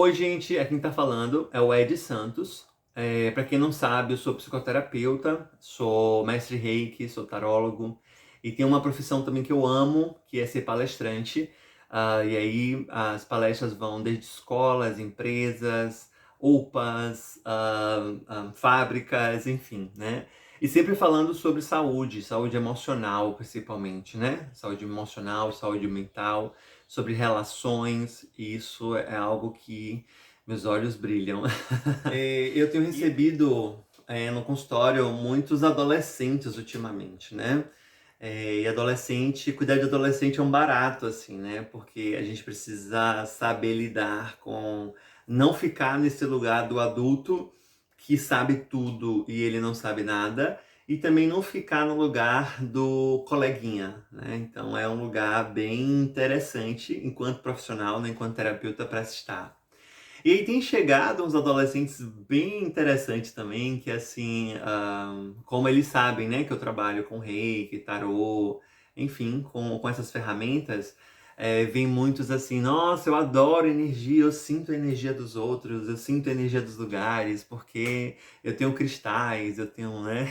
Oi, gente, aqui quem tá falando é o Ed Santos. Para quem não sabe, eu sou psicoterapeuta, sou mestre Reiki, sou tarólogo e tenho uma profissão também que eu amo, que é ser palestrante. E aí as palestras vão desde escolas, empresas, UPAs, fábricas, enfim, né? E sempre falando sobre saúde, saúde emocional principalmente, né? Saúde emocional, saúde mental, sobre relações, e isso é algo que meus olhos brilham. Eu tenho recebido no consultório muitos adolescentes ultimamente, né? E adolescente, cuidar de adolescente é um barato, assim, né? Porque a gente precisa saber lidar com não ficar nesse lugar do adulto que sabe tudo e ele não sabe nada, e também não ficar no lugar do coleguinha, né? Então é um lugar bem interessante enquanto profissional, né? Enquanto terapeuta para estar. E aí tem chegado uns adolescentes bem interessantes também, que assim, como eles sabem, né, que eu trabalho com reiki, tarô, enfim, com essas ferramentas, vem muitos assim, nossa, eu adoro energia, eu sinto a energia dos outros, eu sinto a energia dos lugares, porque eu tenho cristais, eu tenho, né,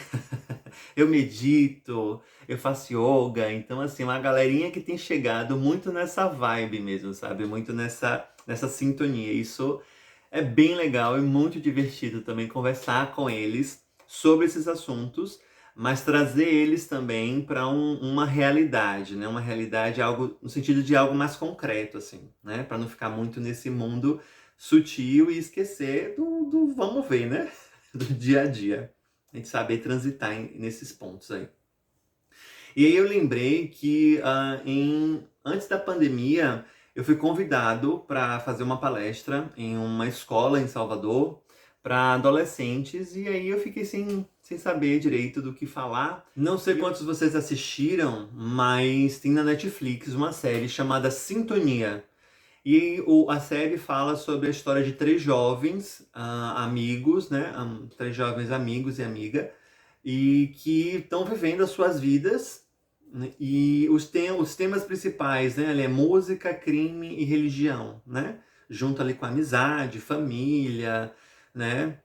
eu medito, eu faço yoga, então assim, uma galerinha que tem chegado muito nessa vibe mesmo, sabe, muito nessa sintonia. Isso é bem legal e muito divertido também conversar com eles sobre esses assuntos, mas trazer eles também para uma realidade, né? Uma realidade, algo no sentido de algo mais concreto, assim, né? Para não ficar muito nesse mundo sutil e esquecer do vamos ver, né? Do dia a dia. A gente saber transitar nesses pontos aí. E aí eu lembrei que antes da pandemia eu fui convidado para fazer uma palestra em uma escola em Salvador para adolescentes, e aí eu fiquei sem saber direito do que falar. Não sei quantos vocês assistiram, mas tem na Netflix uma série chamada Sintonia. E a série fala sobre a história de três jovens amigos, né? Três jovens amigos e amiga, e que estão vivendo as suas vidas, né? E os temas principais, né? Ali é música, crime e religião, né? Junto ali com amizade, família, né?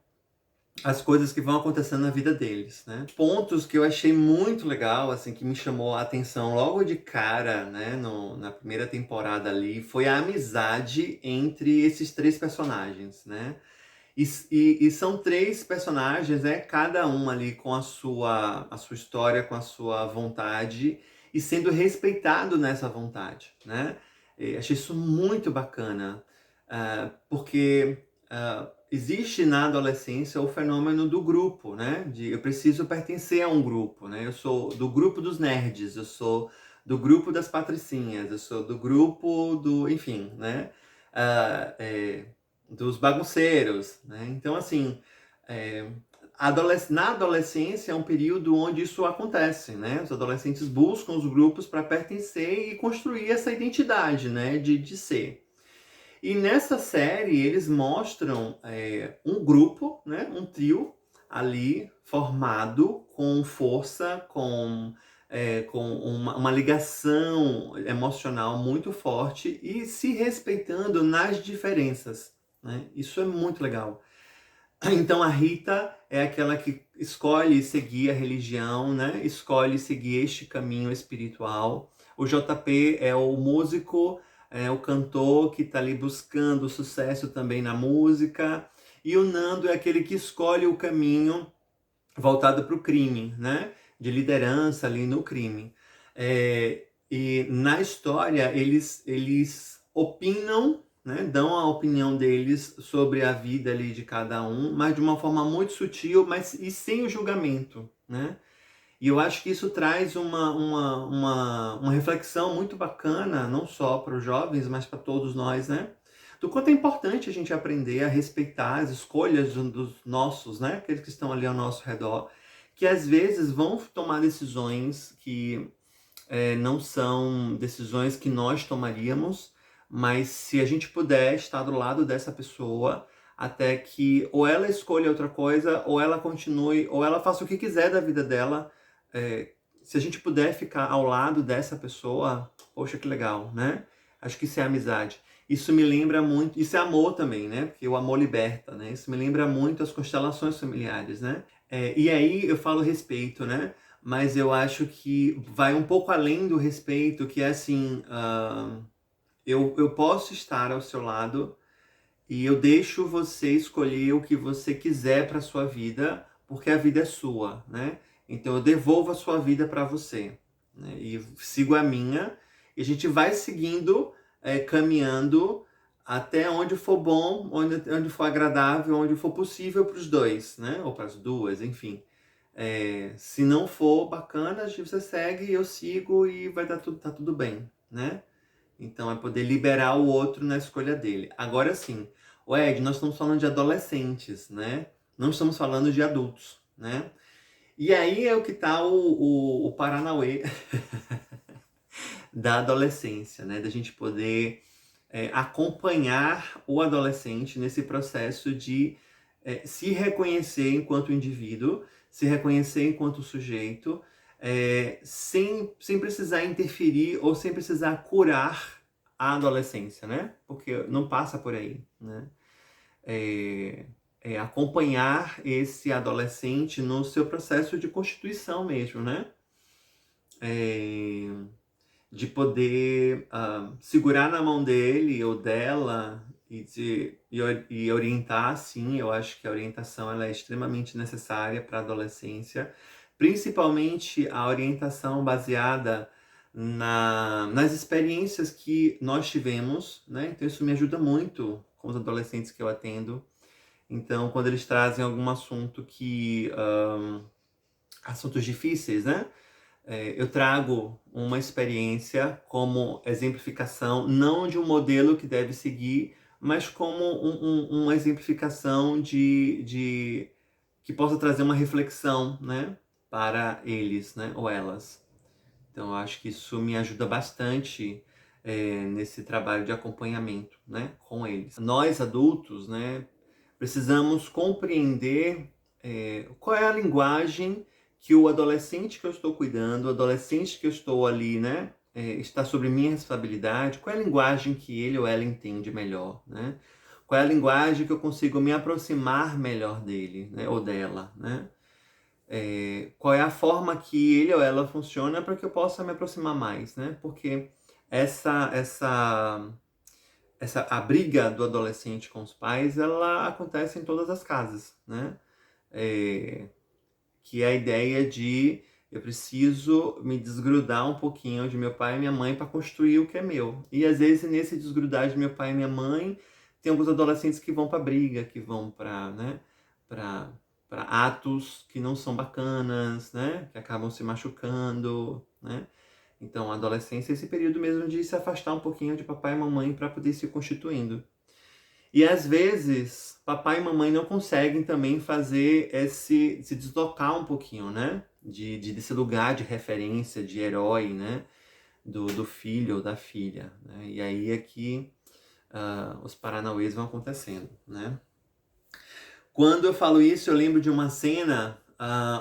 As coisas que vão acontecendo na vida deles, né? Pontos que eu achei muito legal, assim, que me chamou a atenção logo de cara, né, na primeira temporada ali, foi a amizade entre esses três personagens, né? E são três personagens, né? Cada um ali com a sua história, com a sua vontade e sendo respeitado nessa vontade, né? Achei isso muito bacana, porque existe na adolescência o fenômeno do grupo, né? De eu preciso pertencer a um grupo, né? Eu sou do grupo dos nerds, eu sou do grupo das patricinhas, eu sou do grupo do, enfim, né? Ah, é, dos bagunceiros, né? Então, assim, é, na adolescência é um período onde isso acontece, né? Os adolescentes buscam os grupos para pertencer e construir essa identidade, né? De ser. E nessa série eles mostram um grupo, né? Um trio ali formado com força, com uma ligação emocional muito forte e se respeitando nas diferenças, né? Isso é muito legal. Então a Rita é aquela que escolhe seguir a religião, né? Escolhe seguir este caminho espiritual. O JP é o músico, é o cantor que está ali buscando sucesso também na música. E o Nando é aquele que escolhe o caminho voltado para o crime, né? De liderança ali no crime. E na história eles opinam, né? Dão a opinião deles sobre a vida ali de cada um, mas de uma forma muito sutil, mas e sem o julgamento, né? E eu acho que isso traz uma reflexão muito bacana, não só para os jovens, mas para todos nós, né? Do quanto é importante a gente aprender a respeitar as escolhas dos nossos, né? Aqueles que estão ali ao nosso redor, que às vezes vão tomar decisões que não são decisões que nós tomaríamos, mas se a gente puder estar do lado dessa pessoa até que ou ela escolha outra coisa, ou ela continue, ou ela faça o que quiser da vida dela, se a gente puder ficar ao lado dessa pessoa, poxa, que legal, né? Acho que isso é amizade. Isso me lembra muito, isso é amor também, né? Porque o amor liberta, né? Isso me lembra muito as constelações familiares, né? E aí eu falo respeito, né? Mas eu acho que vai um pouco além do respeito, que é assim, eu posso estar ao seu lado e eu deixo você escolher o que você quiser para sua vida, porque a vida é sua, né? Então eu devolvo a sua vida para você, né? E sigo a minha, e a gente vai seguindo, caminhando até onde for bom, onde for agradável, onde for possível para os dois, né? Ou para as duas, enfim. Se não for bacana, você segue, eu sigo e vai dar tudo, tá tudo bem, né? Então é poder liberar o outro na escolha dele. Agora sim, o Ed, nós estamos falando de adolescentes, né? Não estamos falando de adultos, né? E aí é o que tá o Paranauê da adolescência, né? Da gente poder acompanhar o adolescente nesse processo de se reconhecer enquanto indivíduo, se reconhecer enquanto sujeito, sem precisar interferir ou sem precisar curar a adolescência, né? Porque não passa por aí, né? Acompanhar esse adolescente no seu processo de constituição mesmo, né? É, de poder segurar na mão dele ou dela e orientar, sim, eu acho que a orientação ela é extremamente necessária para a adolescência, principalmente a orientação baseada nas experiências que nós tivemos, né? Então isso me ajuda muito com os adolescentes que eu atendo. Então, quando eles trazem algum assunto assuntos difíceis, né? Eu trago uma experiência como exemplificação, não de um modelo que deve seguir, mas como uma exemplificação que possa trazer uma reflexão, né, para eles, né, ou elas. Então, eu acho que isso me ajuda bastante nesse trabalho de acompanhamento, né, com eles. Nós, adultos, né, precisamos compreender qual é a linguagem que o adolescente que eu estou cuidando, o adolescente que eu estou ali, né, está sobre minha responsabilidade, qual é a linguagem que ele ou ela entende melhor, né? Qual é a linguagem que eu consigo me aproximar melhor dele, né, ou dela, né? Qual é a forma que ele ou ela funciona para que eu possa me aproximar mais, né? Porque essa, essa, a briga do adolescente com os pais, ela acontece em todas as casas, né? É, que é a ideia de eu preciso me desgrudar um pouquinho de meu pai e minha mãe para construir o que é meu. E às vezes nesse desgrudar de meu pai e minha mãe, tem alguns adolescentes que vão para briga, que vão para, né, para atos que não são bacanas, né, que acabam se machucando, né? Então, a adolescência é esse período mesmo de se afastar um pouquinho de papai e mamãe para poder se constituindo. E às vezes, papai e mamãe não conseguem também fazer se deslocar um pouquinho, né? Desse lugar de referência, de herói, né? Do filho ou da filha, né? E aí é que os paranauês vão acontecendo, né? Quando eu falo isso, eu lembro de uma cena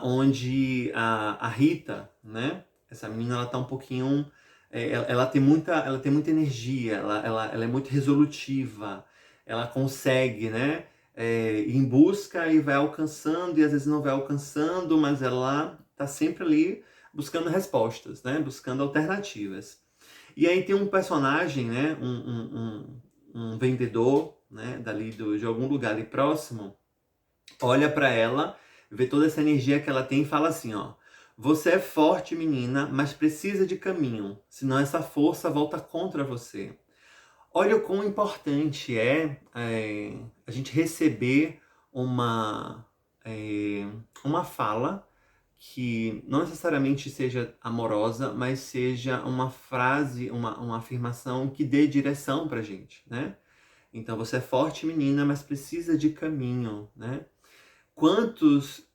onde a Rita, né? Essa menina, ela tá um pouquinho... ela tem muita energia, ela é muito resolutiva, ela consegue, né? Ir em busca e vai alcançando, e às vezes não vai alcançando, mas ela tá sempre ali buscando respostas, né? Buscando alternativas. E aí tem um personagem, né? Um vendedor, né? De algum lugar ali próximo, olha para ela, vê toda essa energia que ela tem e fala assim, ó: você é forte, menina, mas precisa de caminho, senão essa força volta contra você. Olha o quão importante a gente receber uma, uma fala que não necessariamente seja amorosa, mas seja uma frase, uma afirmação que dê direção pra gente, né? Então, você é forte, menina, mas precisa de caminho, né? Quantos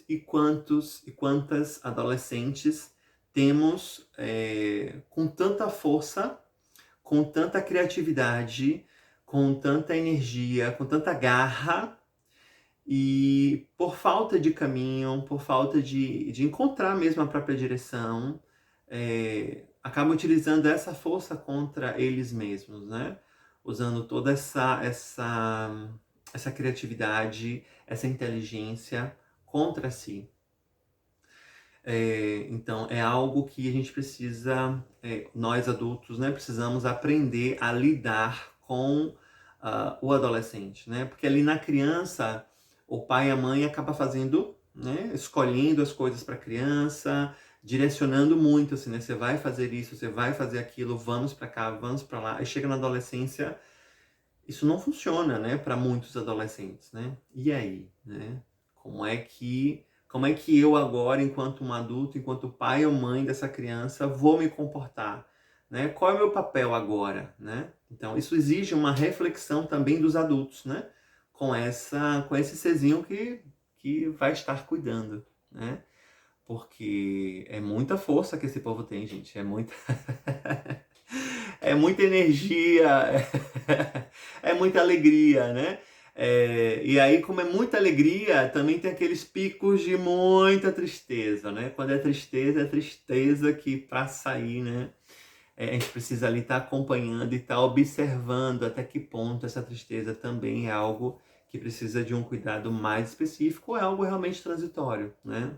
e quantas adolescentes temos com tanta força, com tanta criatividade, com tanta energia, com tanta garra, e por falta de caminho, por falta de encontrar mesmo a própria direção, acabam utilizando essa força contra eles mesmos, né? usando toda essa criatividade, essa inteligência contra si. Então é algo que a gente precisa, nós adultos, né, precisamos aprender a lidar com o adolescente, né? Porque ali na criança, o pai e a mãe acabam fazendo, né, escolhendo as coisas para a criança, direcionando muito, assim, né? Você vai fazer isso, você vai fazer aquilo, vamos para cá, vamos para lá. E chega na adolescência, isso não funciona, né, para muitos adolescentes, né? E aí, né? Como é que eu agora, enquanto um adulto, enquanto pai ou mãe dessa criança, vou me comportar, né? Qual é o meu papel agora, né? Então, isso exige uma reflexão também dos adultos, né? Com esse serzinho que vai estar cuidando, né? Porque é muita força que esse povo tem, gente. É muita é muita energia, é muita alegria, né? E aí, como é muita alegria, também tem aqueles picos de muita tristeza, né? Quando é tristeza que para sair, né? A gente precisa ali estar acompanhando e estar observando até que ponto essa tristeza também é algo que precisa de um cuidado mais específico ou é algo realmente transitório, né?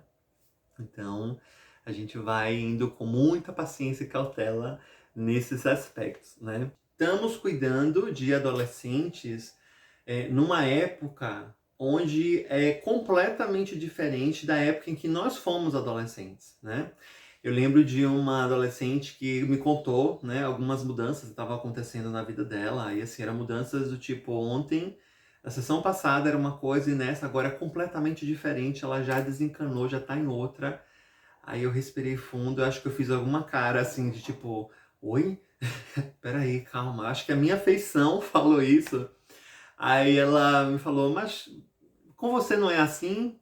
Então, a gente vai indo com muita paciência e cautela nesses aspectos, né? Estamos cuidando de adolescentes numa época onde é completamente diferente da época em que nós fomos adolescentes, né? Eu lembro de uma adolescente que me contou, né, algumas mudanças que estavam acontecendo na vida dela, e assim, eram mudanças do tipo, ontem, a sessão passada era uma coisa e nessa agora é completamente diferente, ela já desencanou, já tá em outra. Aí eu respirei fundo, eu acho que eu fiz alguma cara assim de tipo, oi? Peraí, calma, acho que a minha feição falou isso. Aí ela me falou, mas com você não é assim?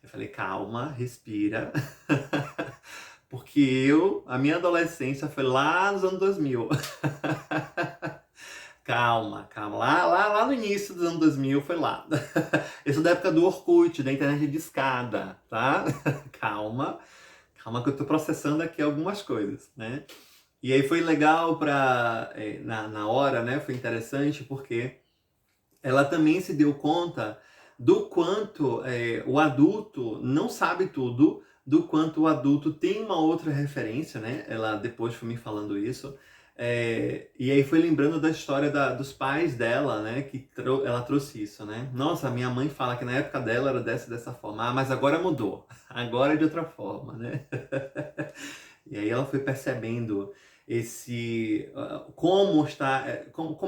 Eu falei, calma, respira. Porque a minha adolescência foi lá nos anos 2000. Calma, calma. Lá no início dos anos 2000 foi lá. Isso da época do Orkut, da internet de escada, tá? Calma, calma que eu tô processando aqui algumas coisas, né? E aí foi legal na hora, né? Foi interessante porque ela também se deu conta do quanto o adulto não sabe tudo, do quanto o adulto tem uma outra referência, né? Ela depois foi me falando isso. E aí foi lembrando da história dos pais dela, né? Que ela trouxe isso, né? Nossa, minha mãe fala que na época dela era dessa forma. Ah, mas agora mudou. Agora é de outra forma, né? E aí ela foi percebendo como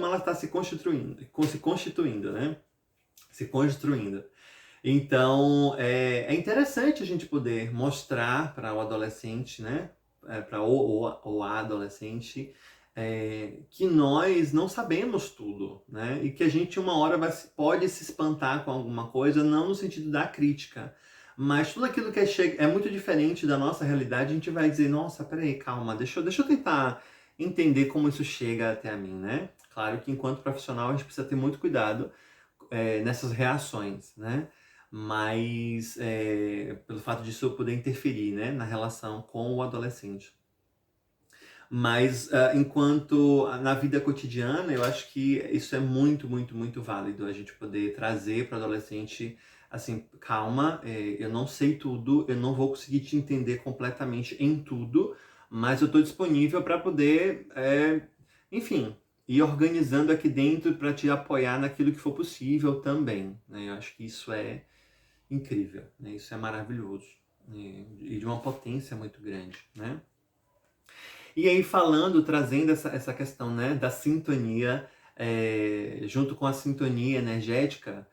ela está se constituindo, né? Se construindo. Então, é interessante a gente poder mostrar para o adolescente, né? Para o adolescente, que nós não sabemos tudo, né? E que a gente uma hora pode se espantar com alguma coisa, não no sentido da crítica, mas tudo aquilo que é muito diferente da nossa realidade, a gente vai dizer, nossa, peraí, calma, deixa eu tentar entender como isso chega até a mim, né? Claro que enquanto profissional a gente precisa ter muito cuidado nessas reações, né? Mas pelo fato disso eu poder interferir, né, na relação com o adolescente. Mas enquanto na vida cotidiana, eu acho que isso é muito, muito, muito válido, a gente poder trazer para o adolescente assim, calma, eu não sei tudo, eu não vou conseguir te entender completamente em tudo, mas eu estou disponível para poder, enfim, ir organizando aqui dentro para te apoiar naquilo que for possível também, né? Eu acho que isso é incrível, né? Isso é maravilhoso, né? E de uma potência muito grande, né? E aí trazendo essa questão, né, da sintonia, junto com a sintonia energética,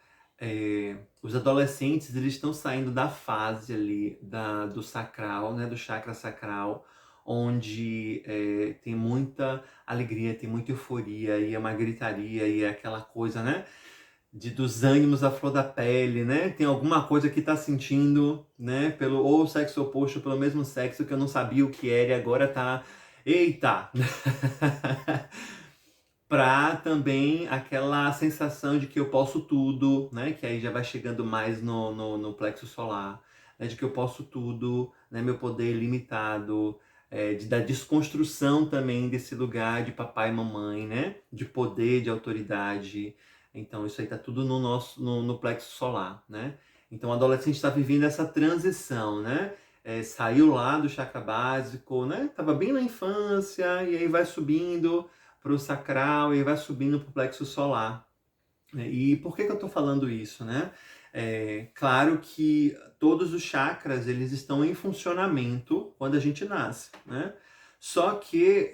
os adolescentes eles estão saindo da fase ali do sacral, né, do chakra sacral, onde tem muita alegria, tem muita euforia, e é uma gritaria, e é aquela coisa, né, dos ânimos à flor da pele, né? Tem alguma coisa que tá sentindo, né? Pelo ou sexo oposto, ou pelo mesmo sexo que eu não sabia o que era e agora tá. Eita! Pra também aquela sensação de que eu posso tudo, né? Que aí já vai chegando mais no plexo solar, né? De que eu posso tudo, né? Meu poder ilimitado. da desconstrução também desse lugar de papai e mamãe, né? De poder, de autoridade. Então isso aí tá tudo no plexo solar, né? Então o adolescente está vivendo essa transição, né? Saiu lá do chakra básico, né? Tava bem na infância e aí vai subindo para o sacral e vai subindo para o plexo solar. E por que eu estou falando isso, né? Claro que todos os chakras eles estão em funcionamento quando a gente nasce, né? Só que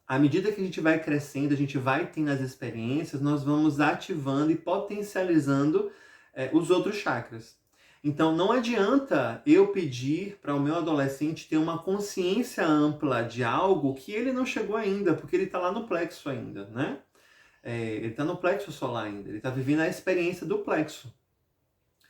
à medida que a gente vai crescendo, a gente vai tendo as experiências, nós vamos ativando e potencializando os outros chakras. Então não adianta eu pedir para o meu adolescente ter uma consciência ampla de algo que ele não chegou ainda, porque ele está lá no plexo ainda, né? Ele está no plexo solar ainda, ele está vivendo a experiência do plexo.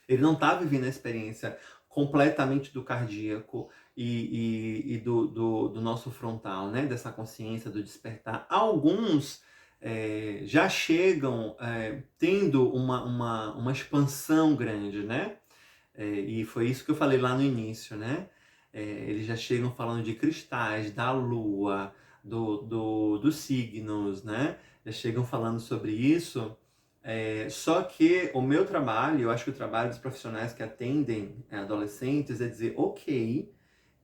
Ele não está vivendo a experiência completamente do cardíaco e do nosso frontal, né? Dessa consciência, do despertar. Alguns já chegam tendo uma expansão grande, né? E foi isso que eu falei lá no início, né? Eles já chegam falando de cristais, da lua, dos signos, né? Já chegam falando sobre isso. Só que o meu trabalho, eu acho que o trabalho dos profissionais que atendem adolescentes é dizer, ok,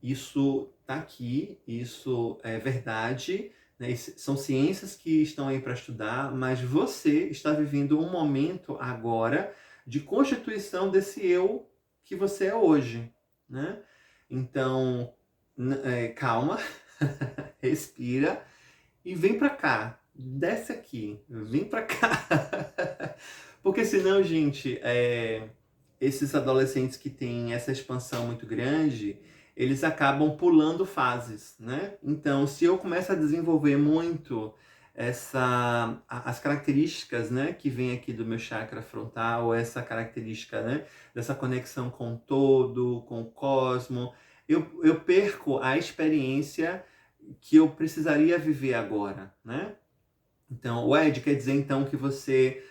isso tá aqui, isso é verdade, né? São ciências que estão aí para estudar, mas você está vivendo um momento agora de constituição desse eu que você é hoje, né? Então, calma, respira e vem pra cá. Desce aqui, vem pra cá. Porque senão, gente, esses adolescentes que têm essa expansão muito grande, eles acabam pulando fases, né? Então, se eu começo a desenvolver muito as características, né, que vem aqui do meu chakra frontal, essa característica, né, dessa conexão com o todo, com o cosmo, eu perco a experiência que eu precisaria viver agora, né? Então, o Ed quer dizer então que você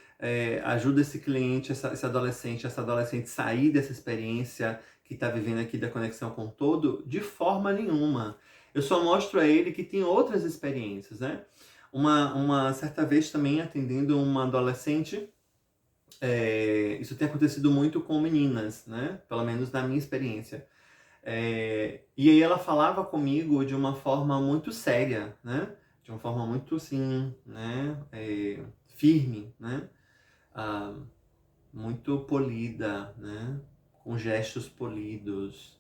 ajuda esse cliente, esse adolescente, essa adolescente sair dessa experiência que está vivendo aqui da conexão com o todo? De forma nenhuma. Eu só mostro a ele que tem outras experiências, né? Uma certa vez também atendendo uma adolescente, isso tem acontecido muito com meninas, né? Pelo menos na minha experiência. E aí ela falava comigo de uma forma muito séria, né? De uma forma muito assim, né? Firme, né? Ah, muito polida, né? Com gestos polidos.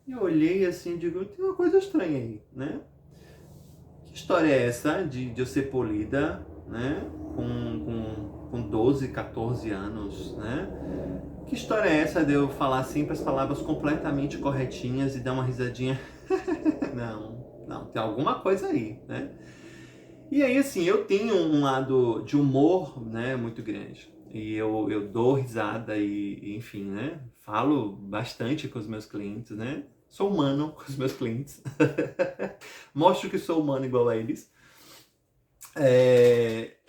E eu olhei assim e digo, tem uma coisa estranha aí, né? Que história é essa de eu ser polida, né? Com 12, 14 anos, né? Que história é essa de eu falar sempre as palavras completamente corretinhas e dar uma risadinha? Não, tem alguma coisa aí, né? E aí, assim, eu tenho um lado de humor, né, muito grande. E eu dou risada enfim, né? Falo bastante com os meus clientes, né? Sou humano com os meus clientes. Mostro que sou humano igual a eles.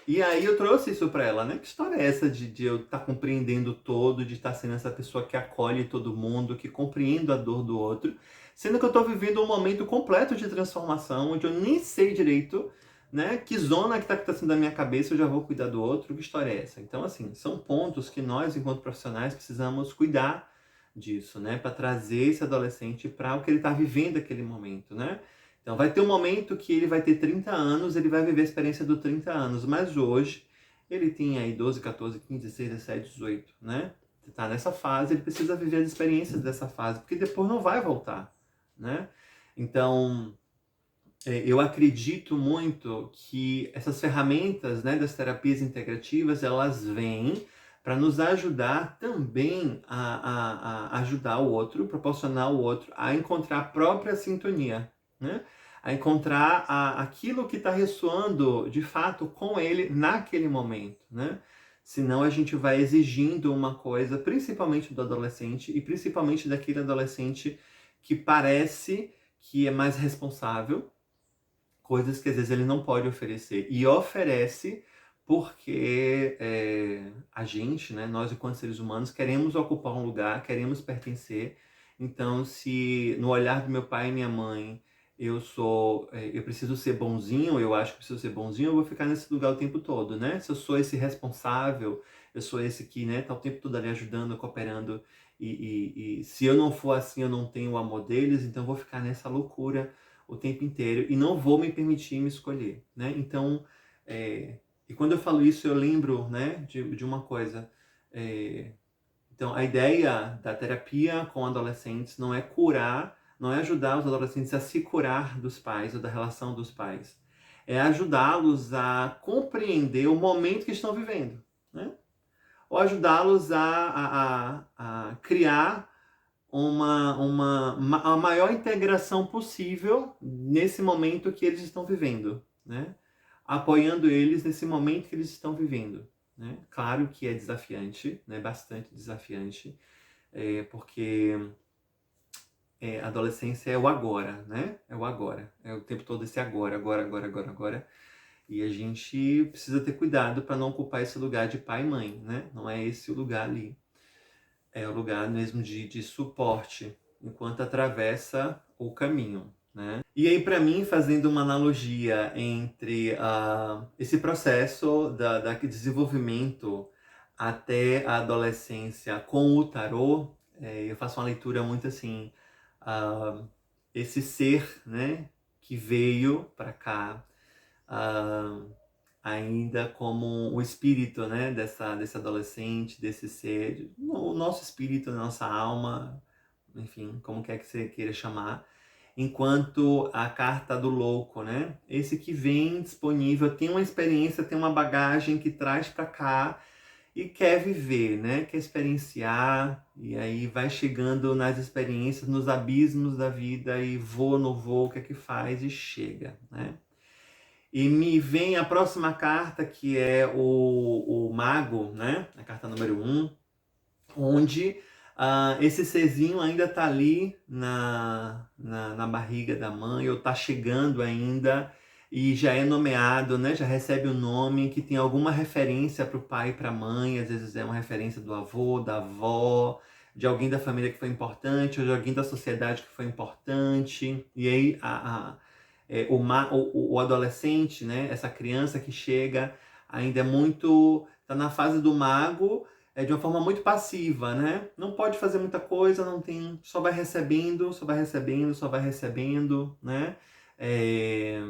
E aí eu trouxe isso pra ela, né? Que história é essa de eu estar compreendendo todo, de estar sendo essa pessoa que acolhe todo mundo, que compreendo a dor do outro, sendo que eu tô vivendo um momento completo de transformação, onde eu nem sei direito, né? Que zona que tá acontecendo da minha cabeça, eu já vou cuidar do outro, que história é essa? Então, assim, são pontos que nós, enquanto profissionais, precisamos cuidar disso, né? Para trazer esse adolescente para o que ele tá vivendo naquele momento, né? Então vai ter um momento que ele vai ter 30 anos, ele vai viver a experiência dos 30 anos, mas hoje ele tem aí 12, 14, 15, 16, 17, 18, né? Tá nessa fase, ele precisa viver as experiências dessa fase, porque depois não vai voltar, né? Então, eu acredito muito que essas ferramentas, né, das terapias integrativas, elas vêm para nos ajudar também a ajudar o outro, proporcionar o outro a encontrar a própria sintonia, né? A encontrar aquilo que está ressoando de fato com ele naquele momento, né? Senão a gente vai exigindo uma coisa, principalmente do adolescente e principalmente daquele adolescente que parece que é mais responsável, coisas que às vezes ele não pode oferecer. E oferece porque a gente, né, nós enquanto seres humanos, queremos ocupar um lugar, queremos pertencer, Então, se no olhar do meu pai e minha mãe eu preciso ser bonzinho, eu acho que preciso ser bonzinho, eu vou ficar nesse lugar o tempo todo, né? Se eu sou esse responsável, eu sou esse que, né, tá o tempo todo ali ajudando, cooperando, e se eu não for assim, eu não tenho o amor deles, então eu vou ficar nessa loucura o tempo inteiro e não vou me permitir me escolher, né? Então, e quando eu falo isso, eu lembro, né, de uma coisa. É, então, a ideia da terapia com adolescentes não é curar, não é ajudar os adolescentes a se curar dos pais ou da relação dos pais. É ajudá-los a compreender o momento que estão vivendo, né? Ou ajudá-los a criar a maior integração possível nesse momento que eles estão vivendo, né? Apoiando eles nesse momento que eles estão vivendo, né? Claro que é desafiante, né? Bastante desafiante, porque a adolescência é o agora, né? É o agora, é o tempo todo esse agora, agora, agora, agora, agora. E a gente precisa ter cuidado para não ocupar esse lugar de pai e mãe, né? Não é esse o lugar ali. É o lugar mesmo de suporte, enquanto atravessa o caminho, né? E aí, para mim, fazendo uma analogia entre esse processo da desenvolvimento até a adolescência com o tarô, eu faço uma leitura muito assim, ah, esse ser, né, que veio para cá, ah, ainda como o espírito, né, desse adolescente, desse ser, o nosso espírito, a nossa alma, enfim, como quer que você queira chamar, enquanto a carta do louco, né, esse que vem disponível, tem uma experiência, tem uma bagagem que traz para cá e quer viver, né, quer experienciar, e aí vai chegando nas experiências, nos abismos da vida e voa no voo, o que é que faz e chega, né. E me vem a próxima carta, que é o Mago, né? A carta número 1, onde esse serzinho ainda está ali na barriga da mãe, ou está chegando ainda, e já é nomeado, né? Já recebe um nome que tem alguma referência para o pai e para a mãe, às vezes é uma referência do avô, da avó, de alguém da família que foi importante, ou de alguém da sociedade que foi importante. E aí o adolescente, né, essa criança que chega ainda é muito, tá na fase do mago, de uma forma muito passiva, né? Não pode fazer muita coisa, não tem, só vai recebendo, só vai recebendo, só vai recebendo, né? É,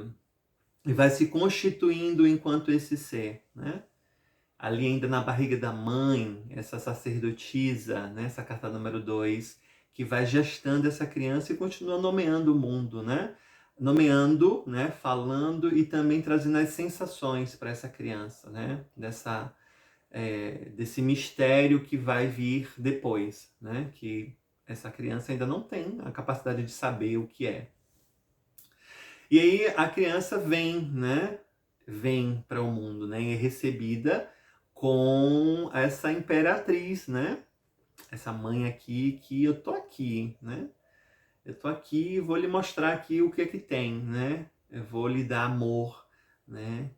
e vai se constituindo enquanto esse ser, né? Ali ainda na barriga da mãe, essa sacerdotisa, né? Essa carta número 2, que vai gestando essa criança e continua nomeando o mundo, né? Nomeando, né? Falando e também trazendo as sensações para essa criança, né? Desse mistério que vai vir depois, né? Que essa criança ainda não tem a capacidade de saber o que é. E aí a criança vem, né? Vem para o mundo, né? E é recebida com essa imperatriz, né? Essa mãe aqui, que eu tô aqui, né? Eu tô aqui e vou lhe mostrar aqui o que é que tem, né? Eu vou lhe dar amor, né?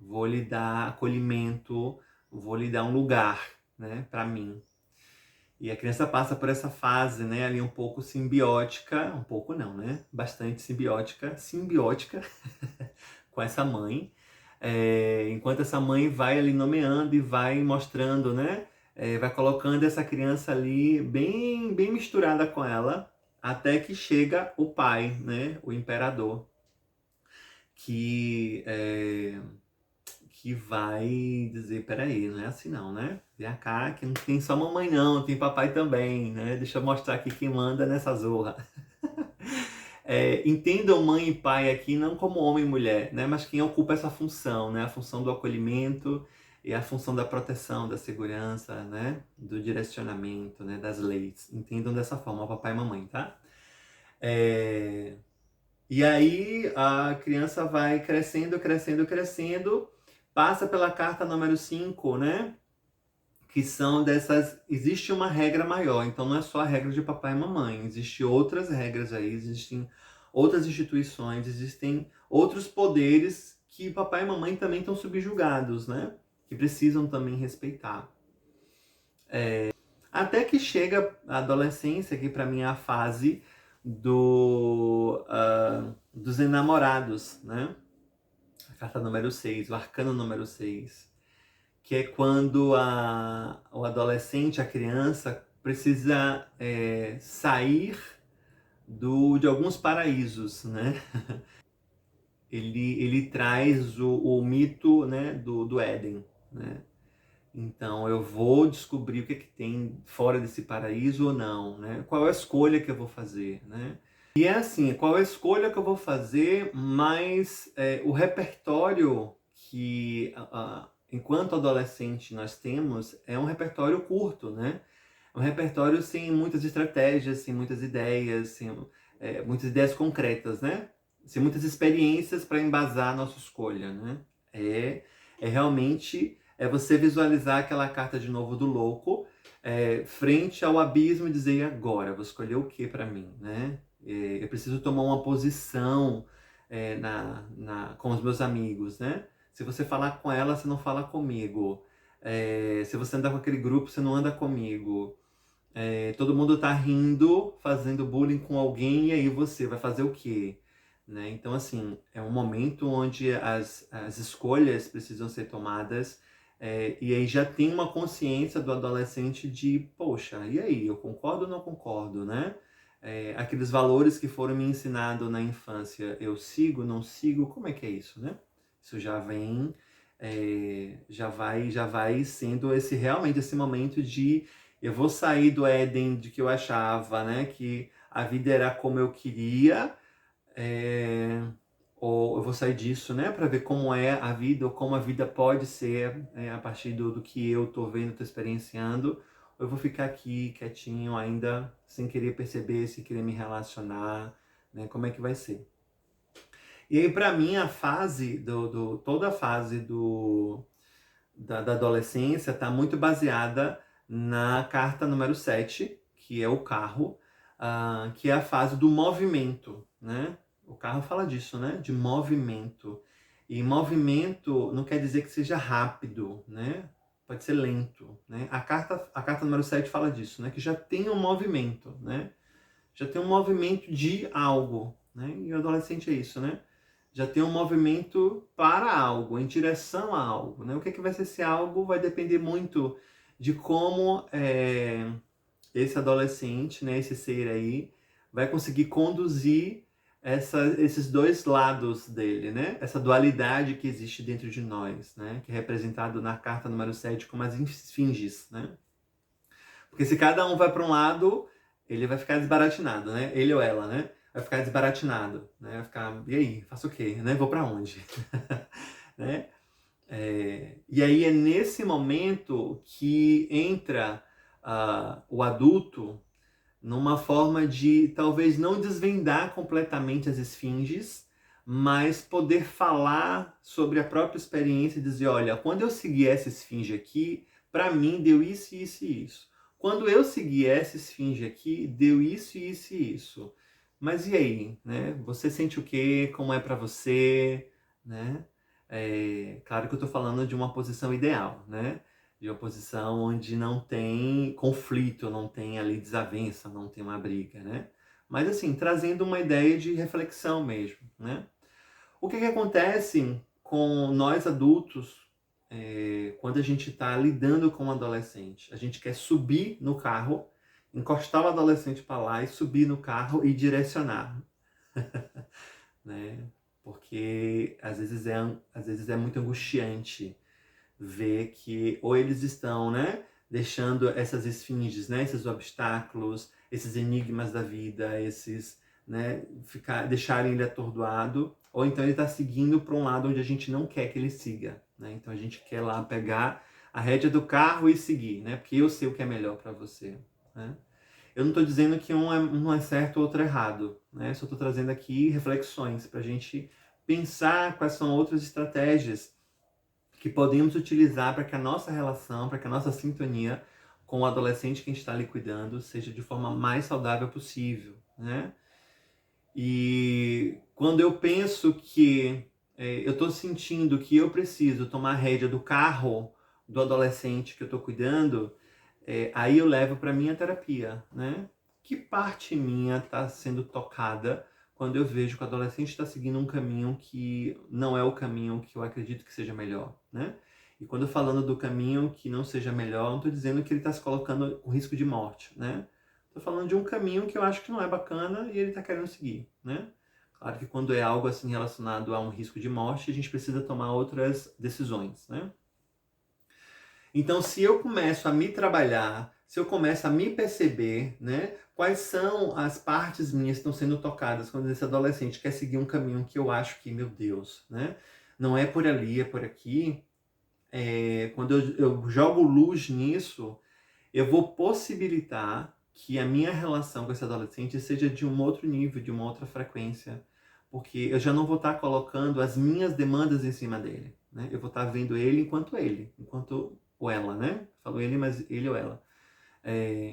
Vou lhe dar acolhimento, vou lhe dar um lugar, né? Para mim. E a criança passa por essa fase, né? Ali um pouco simbiótica, um pouco não, né? Bastante simbiótica com essa mãe, enquanto essa mãe vai ali nomeando e vai mostrando, né? Vai colocando essa criança ali bem, bem misturada com ela, até que chega o pai, né? O imperador, que, que vai dizer, peraí, não é assim não, né? Vem cá, que não tem só mamãe não, tem papai também, né? Deixa eu mostrar aqui quem manda nessa zorra. Entendam mãe e pai aqui não como homem e mulher, né, mas quem ocupa essa função, né, a função do acolhimento e a função da proteção, da segurança, né, do direcionamento, né, das leis. Entendam dessa forma, papai e mamãe, tá? E aí a criança vai crescendo, crescendo, crescendo, passa pela carta número 5, né, que são dessas... Existe uma regra maior, então não é só a regra de papai e mamãe, existem outras regras aí, existem outras instituições, existem outros poderes que papai e mamãe também estão subjugados, né? Que precisam também respeitar. Até que chega a adolescência, que para mim é a fase dos enamorados, né? A carta número 6, o arcano número 6, que é quando o adolescente, a criança, precisa sair de alguns paraísos, né? Ele traz o mito, né, do Éden, né? Então, eu vou descobrir o que, é que tem fora desse paraíso ou não, né? Qual é a escolha que eu vou fazer, né? E é assim, qual é a escolha que eu vou fazer, mas o repertório que, enquanto adolescente, nós temos é um repertório curto, né? Um repertório sem muitas estratégias, sem muitas ideias, sem muitas ideias concretas, né? Sem muitas experiências para embasar a nossa escolha, né? É realmente você visualizar aquela carta de novo do louco frente ao abismo e dizer: e agora, vou escolher o que para mim, né? Eu preciso tomar uma posição com os meus amigos, né? Se você falar com ela, você não fala comigo. Se você andar com aquele grupo, você não anda comigo. Todo mundo tá rindo, fazendo bullying com alguém, e aí você vai fazer o quê? Né? Então, assim, é um momento onde as escolhas precisam ser tomadas, e aí já tem uma consciência do adolescente de, poxa, e aí, eu concordo ou não concordo, né? Aqueles valores que foram me ensinados na infância, eu sigo, não sigo, como é que é isso, né? Isso já vem, já vai sendo realmente esse momento de eu vou sair do Éden de que eu achava, né, que a vida era como eu queria, ou eu vou sair disso, né, para ver como é a vida, ou como a vida pode ser a partir do que eu tô vendo, tô experienciando, ou eu vou ficar aqui quietinho ainda, sem querer perceber, sem querer me relacionar, né, como é que vai ser. E aí, para mim, a fase, toda a fase da adolescência está muito baseada na carta número 7, que é o carro, que é a fase do movimento, né? O carro fala disso, né? De movimento. E movimento não quer dizer que seja rápido, né? Pode ser lento, né? A carta número 7 fala disso, né? Que já tem um movimento, né? Já tem um movimento de algo, né? E o adolescente é isso, né? Já tem um movimento para algo, em direção a algo, né? O que é que vai ser esse algo vai depender muito de como esse adolescente, né, esse ser aí, vai conseguir conduzir esses dois lados dele, né? Essa dualidade que existe dentro de nós, né? Que é representado na carta número 7 como as esfinges, né? Porque se cada um vai para um lado, ele vai ficar desbaratinado, né? Ele ou ela, né? Vai ficar desbaratinado, né? Vai ficar, e aí, faço o quê? Né? Vou para onde? Né? E aí é nesse momento que entra o adulto numa forma de talvez não desvendar completamente as esfinges, mas poder falar sobre a própria experiência e dizer, olha, quando eu segui essa esfinge aqui, para mim deu isso, isso e isso. Quando eu segui essa esfinge aqui, deu isso, isso e isso. Mas e aí, né? Você sente o quê? Como é para você, né? Claro que eu estou falando de uma posição ideal, né? De uma posição onde não tem conflito, não tem ali desavença, não tem uma briga, né? Mas assim, trazendo uma ideia de reflexão mesmo, né? O que acontece com nós adultos quando a gente está lidando com um adolescente? A gente quer subir no carro, encostar o adolescente para lá e subir no carro e direcionar, né? Porque às vezes é muito angustiante ver que ou eles estão, né, deixando essas esfinges, né, esses obstáculos, esses enigmas da vida, né, deixarem ele atordoado, ou então ele está seguindo para um lado onde a gente não quer que ele siga, né? Então a gente quer lá pegar a rédea do carro e seguir, né? Porque eu sei o que é melhor para você, né? Eu não estou dizendo que um é certo ou outro é errado, né? Só estou trazendo aqui reflexões para a gente pensar quais são outras estratégias que podemos utilizar para que a nossa relação, para que a nossa sintonia com o adolescente que a gente está ali cuidando seja de forma mais saudável possível, né? E quando eu penso que eu estou sentindo que eu preciso tomar a rédea do carro do adolescente que eu estou cuidando, aí eu levo para minha terapia, né? Que parte minha está sendo tocada quando eu vejo que o adolescente está seguindo um caminho que não é o caminho que eu acredito que seja melhor, né? E quando eu falando do caminho que não seja melhor, não estou dizendo que ele está se colocando com risco de morte, né? Estou falando de um caminho que eu acho que não é bacana e ele está querendo seguir, né? Claro que quando é algo assim relacionado a um risco de morte, a gente precisa tomar outras decisões, né? Então, se eu começo a me trabalhar, se eu começo a me perceber, né, quais são as partes minhas que estão sendo tocadas quando esse adolescente quer seguir um caminho que eu acho que, meu Deus, né, não é por ali, é por aqui. Quando eu jogo luz nisso, eu vou possibilitar que a minha relação com esse adolescente seja de um outro nível, de uma outra frequência, porque eu já não vou estar colocando as minhas demandas em cima dele, né? Eu vou estar vendo ele, enquanto ou ela, né? Falo ele, mas ele ou ela.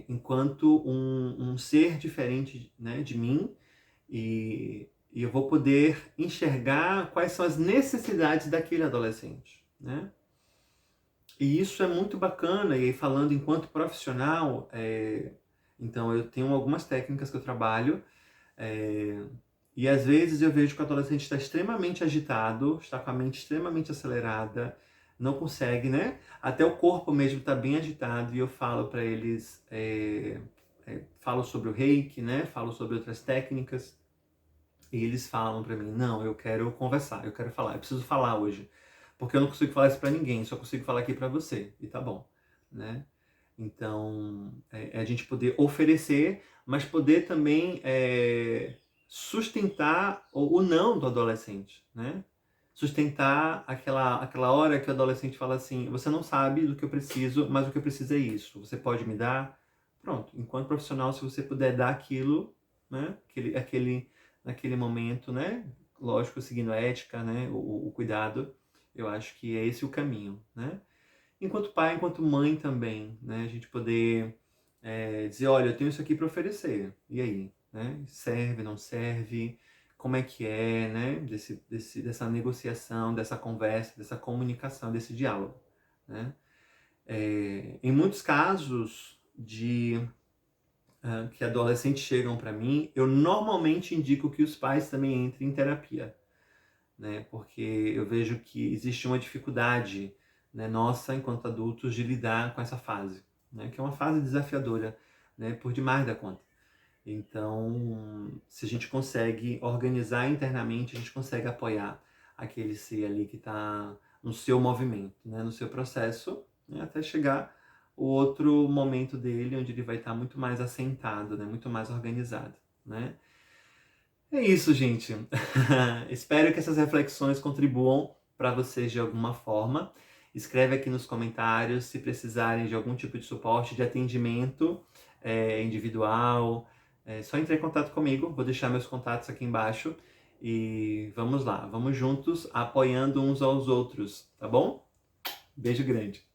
Enquanto um ser diferente, né, de mim, e eu vou poder enxergar quais são as necessidades daquele adolescente, né? E isso é muito bacana, e aí falando enquanto profissional, então eu tenho algumas técnicas que eu trabalho, é, e às vezes eu vejo que o adolescente está extremamente agitado, está com a mente extremamente acelerada, não consegue, né? Até o corpo mesmo está bem agitado, e eu falo para eles, falo sobre o reiki, né? Falo sobre outras técnicas, e eles falam para mim, não, eu quero conversar, eu quero falar, eu preciso falar hoje. Porque eu não consigo falar isso para ninguém, só consigo falar aqui para você. E tá bom, né? Então, a gente poder oferecer, mas poder também sustentar o não do adolescente, né? Sustentar aquela hora que o adolescente fala assim, você não sabe do que eu preciso, mas o que eu preciso é isso. Você pode me dar? Pronto. Enquanto profissional, se você puder dar aquilo, né? Naquele momento, né? Lógico, seguindo a ética, né? O cuidado, eu acho que é esse o caminho, né? Enquanto pai, enquanto mãe também, né? A gente poder dizer, olha, eu tenho isso aqui para oferecer. E aí, né? Serve, não serve? Como é que é, né? Dessa negociação, dessa conversa, dessa comunicação, desse diálogo, né? Em muitos casos que adolescentes chegam para mim, eu normalmente indico que os pais também entrem em terapia, né? Porque eu vejo que existe uma dificuldade, né, nossa, enquanto adultos, de lidar com essa fase, né? Que é uma fase desafiadora, né, por demais da conta. Então, se a gente consegue organizar internamente, a gente consegue apoiar aquele ser ali que está no seu movimento, né, no seu processo, né, até chegar o outro momento dele, onde ele vai estar muito mais assentado, né, muito mais organizado, né? É isso, gente. Espero que essas reflexões contribuam para vocês de alguma forma. Escreve aqui nos comentários se precisarem de algum tipo de suporte, de atendimento individual. É só entrar em contato comigo, vou deixar meus contatos aqui embaixo. E vamos lá, vamos juntos apoiando uns aos outros, tá bom? Beijo grande.